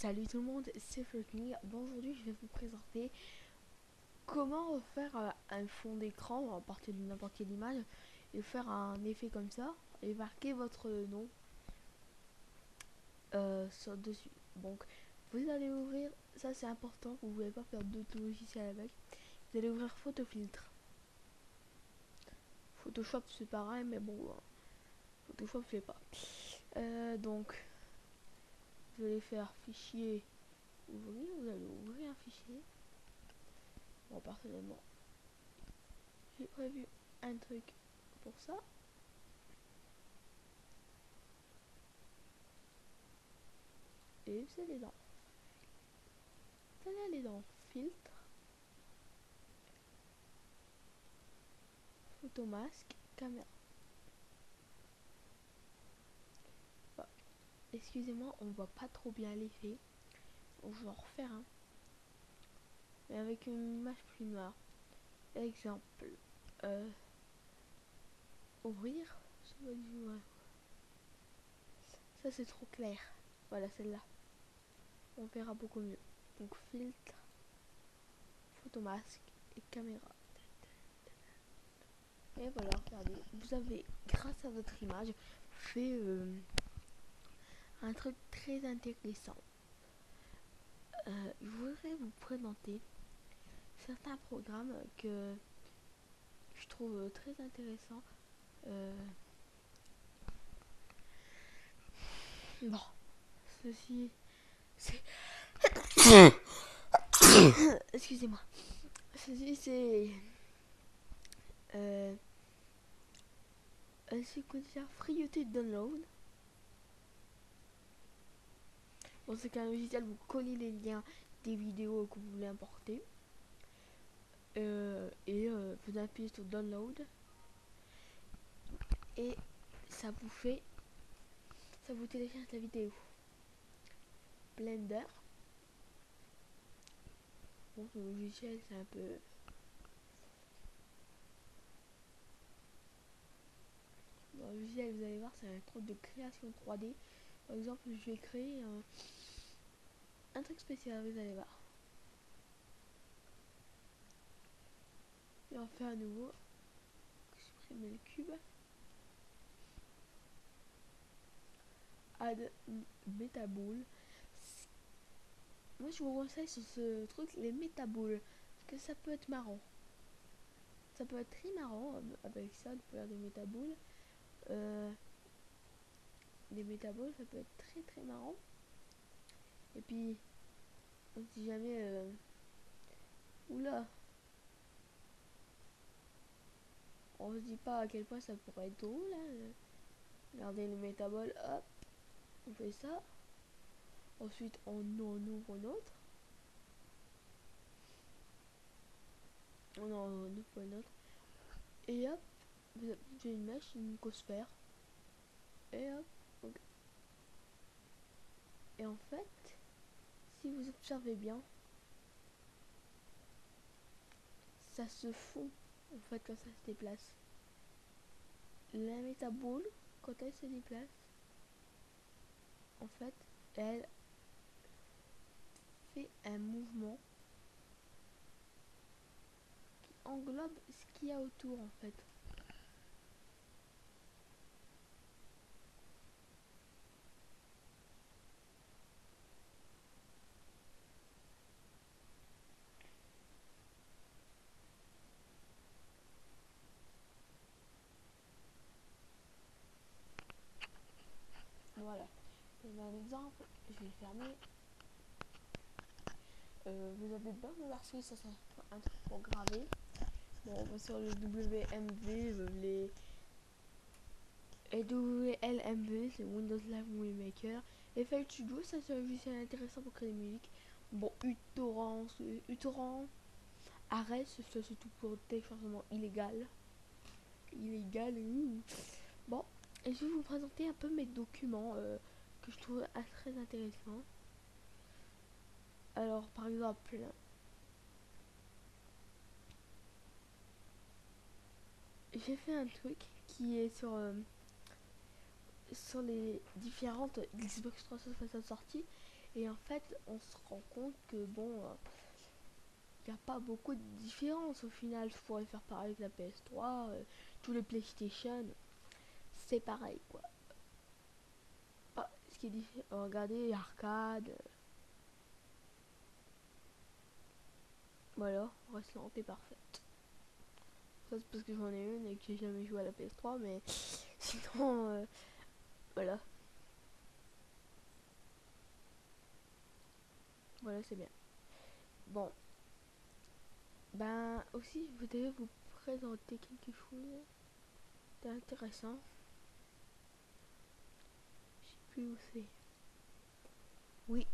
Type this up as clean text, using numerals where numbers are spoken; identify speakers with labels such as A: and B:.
A: Salut tout le monde, c'est Floating. Bon, aujourd'hui je vais vous présenter comment faire un fond d'écran à partir de n'importe quelle image et faire un effet comme ça et marquer votre nom sur dessus. Donc vous allez ouvrir, ça c'est important, vous ne pouvez pas faire d'autres logiciels avec. Vous allez ouvrir Photofiltre. Photoshop c'est pareil, mais bon, Photoshop fait pas. Donc vous allez faire fichier, ouvrir, vous allez ouvrir un fichier. Bon, personnellement j'ai prévu un truc pour ça. Et vous allez aller dans filtre, photo masque, caméra. Bon, excusez-moi, on voit pas trop bien l'effet. Donc je vais en refaire un. Mais avec une image plus noire. Exemple. Ouvrir. Ça c'est trop clair. Voilà celle-là. On verra beaucoup mieux. Donc filtre, photo masque et caméra. Et voilà, regardez. Vous avez, grâce à votre image, fait un truc très intéressant. Je voudrais vous présenter certains programmes que je trouve très intéressants. Bon, ceci, c'est... Excusez-moi. Ceci, c'est... c'est quoi déjà? Free YouTube Download. Bon, c'est qu'un logiciel, vous collez les liens des vidéos que vous voulez importer. Vous appuyez sur Download. Et ça vous télécharge la vidéo. Blender. Bon, ce logiciel, c'est un peu... Dans le logiciel, vous allez voir, c'est un truc de création 3D. Par exemple, je vais créer un truc spécial, vous allez voir. Et on fait à nouveau. Supprimer le cube. Add Metaball. Moi, je vous conseille sur ce truc les Metaball. Parce que ça peut être marrant. Ça peut être très marrant avec ça, de faire des Metaball. Des Metaball, ça peut être très très marrant. Et puis, si jamais... oula, on se dit pas à quel point ça pourrait être drôle. Hein. Regardez le Metaball, hop, on fait ça. Ensuite, on en ouvre un autre. On en ouvre un autre. Et hop, j'ai une mèche, une cosphère. Et hop, okay. Et en fait, si vous observez bien, ça se fond en fait quand ça se déplace. La Metaball, quand elle se déplace, en fait, elle fait un mouvement qui englobe ce qu'il y a autour en fait. Voilà. C'est un exemple, je vais le fermer. Vous avez bien vouloir suivre, ça c'est un truc pour graver. Bon, on va sur le WMV, les WLMV, c'est Windows Live Movie Maker. FL Studio, ça c'est un logiciel intéressant pour créer des musiques. Bon, uTorrent, Ares, ça c'est tout pour téléchargement illégal. Bon, et je vais vous présenter un peu mes documents que je trouve très intéressants. Alors, par exemple, j'ai fait un truc qui est sur les différentes Xbox 360 sorties Et en fait, on se rend compte que bon, il n'y a pas beaucoup de différence au final. Je pourrais faire pareil avec la PS3, tous les PlayStation, c'est pareil quoi. Ah, ce qui est différent, regardez, arcade, voilà, Resident est parfaite. Ça c'est parce que j'en ai une et que j'ai jamais joué à la PS3, mais sinon, voilà, voilà c'est bien. Bon, ben aussi je voudrais vous présenter quelque chose d'intéressant. Je sais plus où c'est. Oui,